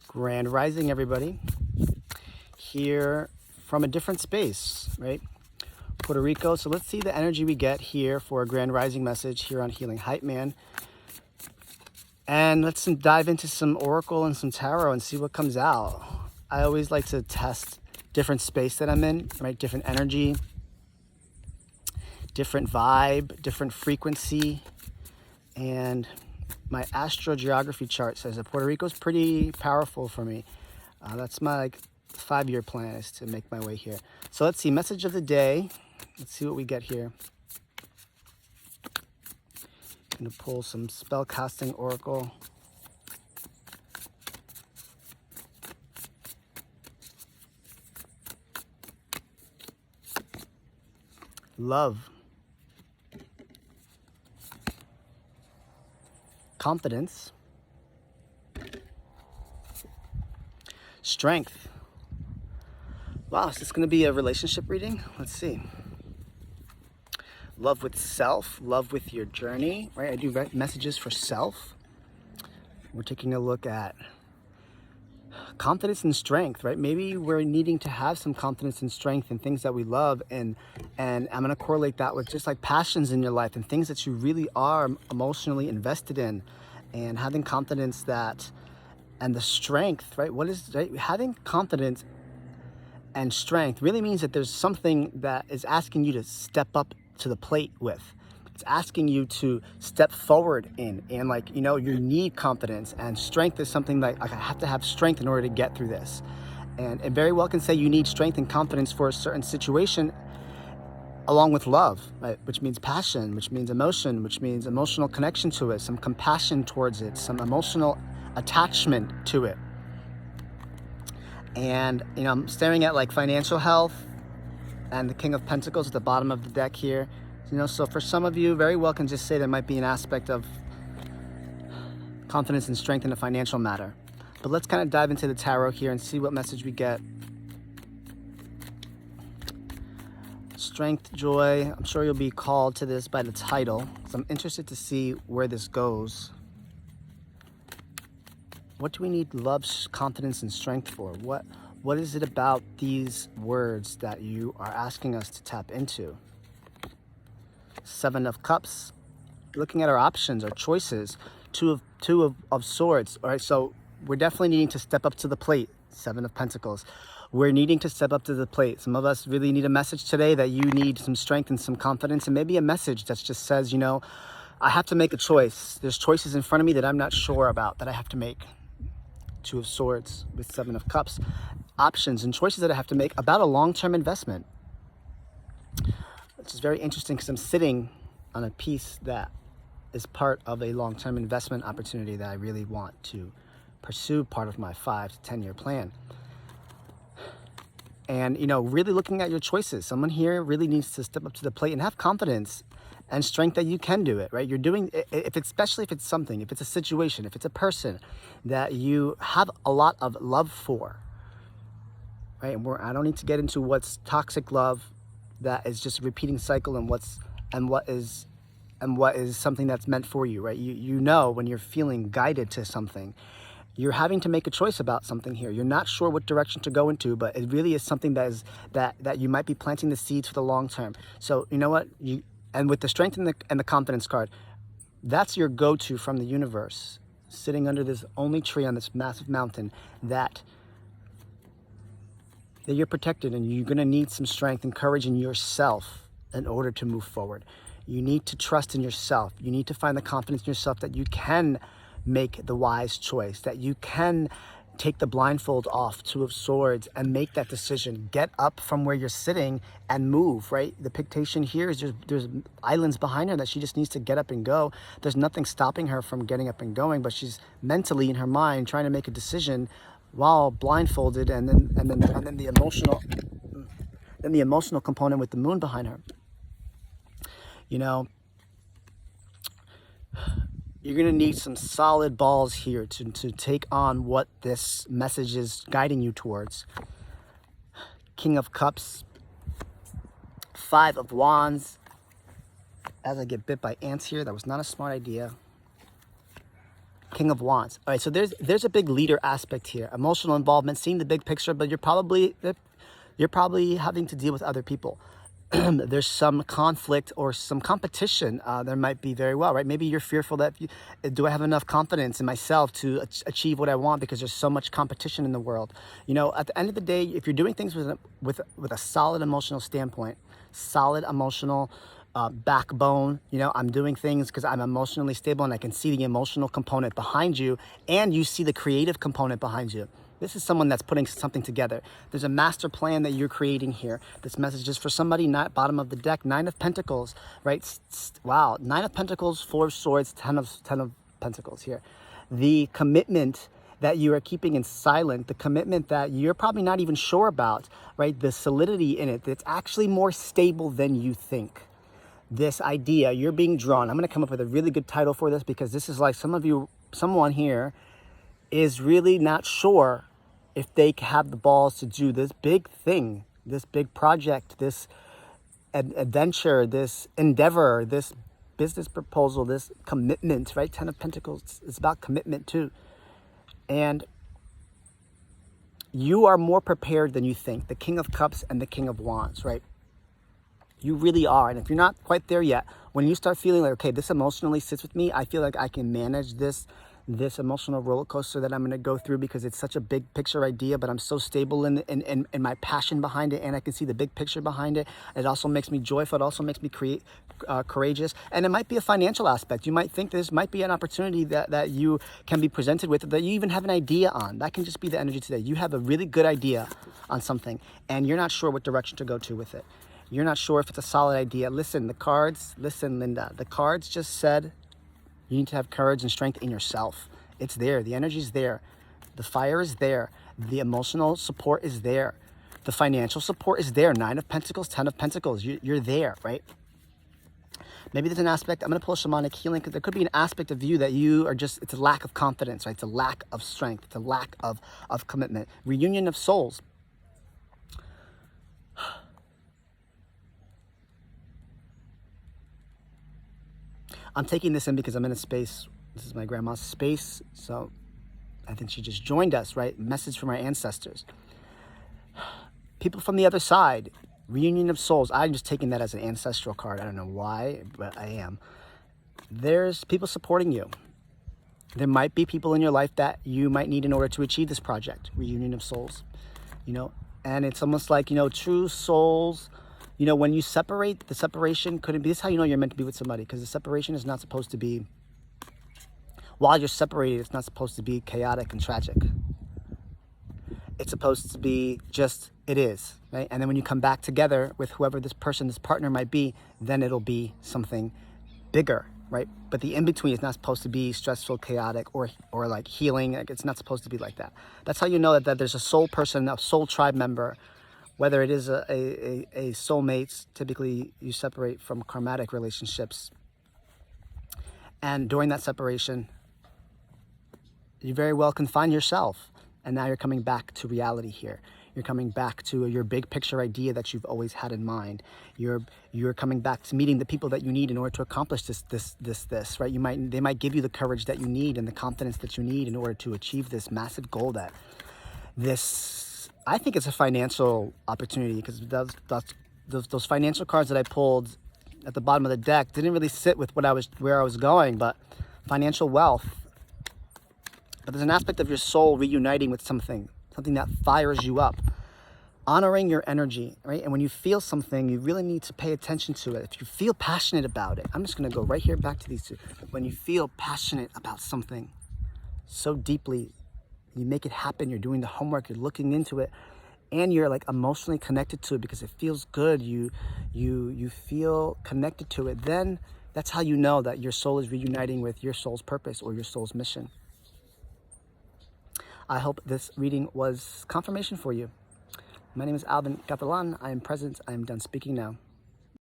Grand Rising, everybody. Here from a different space, right? Puerto Rico. So let's see the energy we get here for a Grand Rising message here on Healing Hype Man. And let's dive into some Oracle and some Tarot and see what comes out. I always like to test different space that I'm in, right? Different energy, different vibe, different frequency. And my astrogeography chart says that Puerto Rico is pretty powerful for me. That's my 5-year plan, is to make my way here. So let's see, message of the day. Let's see what we get here. I'm gonna pull some spell casting oracle. Love. Confidence. Strength. Wow, is this going to be a relationship reading? Let's see. Love with self, love with your journey, right? I do messages for self. We're taking a look at confidence and strength, right? Maybe we're needing to have some confidence and strength in things that we love, and I'm going to correlate that with just like passions in your life and things that you really are emotionally invested in, and having confidence that, and the strength, right? What is, right? Having confidence and strength really means that there's something that is asking you to step up to the plate with. It's asking you to step forward in, and like, you know, you need confidence, and strength is something like I have to have strength in order to get through this. And it very well can say you need strength and confidence for a certain situation, along with love, right? Which means passion, which means emotion, which means emotional connection to it, some compassion towards it, some emotional attachment to it. And, you know, I'm staring at like financial health and the King of Pentacles at the bottom of the deck here. You know, so for some of you, very well can just say there might be an aspect of confidence and strength in a financial matter. But let's kind of dive into the tarot here and see what message we get. Strength, joy. I'm sure you'll be called to this by the title, so I'm interested to see where this goes. What do we need love, confidence, and strength for? What is it about these words that you are asking us to tap into? 7 of Cups. Looking at our options, our choices. Two of Swords. All right, so we're definitely needing to step up to the plate. 7 of Pentacles. We're needing to step up to the plate. Some of us really need a message today that you need some strength and some confidence, and maybe a message that just says, you know, I have to make a choice. There's choices in front of me that I'm not sure about, that I have to make. 2 of Swords with 7 of Cups. Options and choices that I have to make about a long-term investment. Which is very interesting because I'm sitting on a piece that is part of a long-term investment opportunity that I really want to pursue, part of my 5 to 10-year plan. And, you know, really looking at your choices. Someone here really needs to step up to the plate and have confidence and strength that you can do it, right? You're doing, especially if it's something, if it's a situation, if it's a person that you have a lot of love for, right? And I don't need to get into what's toxic love, that is just a repeating cycle, and what is something that's meant for you, right? You know when you're feeling guided to something, you're having to make a choice about something here. You're not sure what direction to go into, but it really is something that you might be planting the seeds for the long term. So you know what? And with the strength and the confidence card, that's your go-to from the universe, sitting under this only tree on this massive mountain, that you're protected, and you're going to need some strength and courage in yourself in order to move forward. You need to trust in yourself. You need to find the confidence in yourself that you can make the wise choice, that you can take the blindfold off, 2 of Swords, and make that decision. Get up from where you're sitting and move, right? The Pictation here is there's islands behind her that she just needs to get up and go. There's nothing stopping her from getting up and going, but she's mentally in her mind trying to make a decision while blindfolded, and then the emotional component with the moon behind her. You know, you're going to need some solid balls here to take on what this message is guiding you towards. King of Cups, 5 of Wands. As I get bit by ants here, that was not a smart idea. King of Wands. All right, so there's a big leader aspect here. Emotional involvement, seeing the big picture, but you're probably having to deal with other people. There's some conflict or some competition. There might be very well, right? Maybe you're fearful that do I have enough confidence in myself to achieve what I want, because there's so much competition in the world. You know, at the end of the day, if you're doing things with a solid emotional standpoint, solid emotional backbone, you know, I'm doing things because I'm emotionally stable and I can see the emotional component behind you, and you see the creative component behind you. This is someone that's putting something together. There's a master plan that you're creating here. This message is for somebody, not bottom of the deck, 9 of Pentacles, right? Wow, 9 of Pentacles, 4 of Swords, 10 of Pentacles here. The commitment that you are keeping in silent, the commitment that you're probably not even sure about, right? The solidity in it, that's actually more stable than you think. This idea, you're being drawn. I'm going to come up with a really good title for this, because this is like someone here is really not sure if they have the balls to do this big thing, this big project, this adventure, this endeavor, this business proposal, this commitment, right? 10 of Pentacles, it's about commitment too. And you are more prepared than you think. The King of Cups and the King of Wands, right? You really are. And if you're not quite there yet, when you start feeling like, okay, this emotionally sits with me, I feel like I can manage this emotional roller coaster that I'm going to go through, because it's such a big picture idea, but I'm so stable in my passion behind it, and I can see the big picture behind it. It also makes me joyful. It also makes me courageous. And it might be a financial aspect. You might think this might be an opportunity that you can be presented with, that you even have an idea on. That can just be the energy today. You have a really good idea on something, and you're not sure what direction to go to with it. You're not sure if it's a solid idea. Listen, Linda, the cards just said you need to have courage and strength in yourself. It's there. The energy is there. The fire is there. The emotional support is there. The financial support is there. 9 of Pentacles, 10 of Pentacles. You're there, right? Maybe there's an aspect, I'm going to pull shamanic healing, because there could be an aspect of you that you are just, it's a lack of confidence, right? It's a lack of strength. It's a lack of commitment. Reunion of souls. I'm taking this in because I'm in a space. This is my grandma's space. So I think she just joined us, right? Message from our ancestors. People from the other side. Reunion of souls. I'm just taking that as an ancestral card. I don't know why, but I am. There's people supporting you. There might be people in your life that you might need in order to achieve this project. Reunion of souls. You know, and it's almost like, you know, true souls. You know, when you separate, the separation couldn't be, this is how you know you're meant to be with somebody, because the separation is not supposed to be, while you're separated, it's not supposed to be chaotic and tragic. It's supposed to be just, it is, right? And then when you come back together with whoever this person, this partner might be, then it'll be something bigger, right? But the in-between is not supposed to be stressful, chaotic, or like healing. Like, it's not supposed to be like that. That's how you know that there's a soul person, a soul tribe member. Whether it is a soulmate, typically you separate from karmatic relationships. And during that separation, you very well can find yourself. And now you're coming back to reality here. You're coming back to your big picture idea that you've always had in mind. You're coming back to meeting the people that you need in order to accomplish this, right? They might give you the courage that you need and the confidence that you need in order to achieve this massive goal that I think it's a financial opportunity, because those financial cards that I pulled at the bottom of the deck didn't really sit with where I was going, but financial wealth. But there's an aspect of your soul reuniting with something that fires you up, honoring your energy, right? And when you feel something, you really need to pay attention to it. If you feel passionate about it, I'm just going to go right here back to these two. When you feel passionate about something so deeply, you make it happen. You're doing the homework, you're looking into it, and you're like emotionally connected to it because it feels good. You feel connected to it. Then that's how you know that your soul is reuniting with your soul's purpose or your soul's mission. I hope this reading was confirmation for you. My name is Alvin Catalan. I am present. I am done speaking now.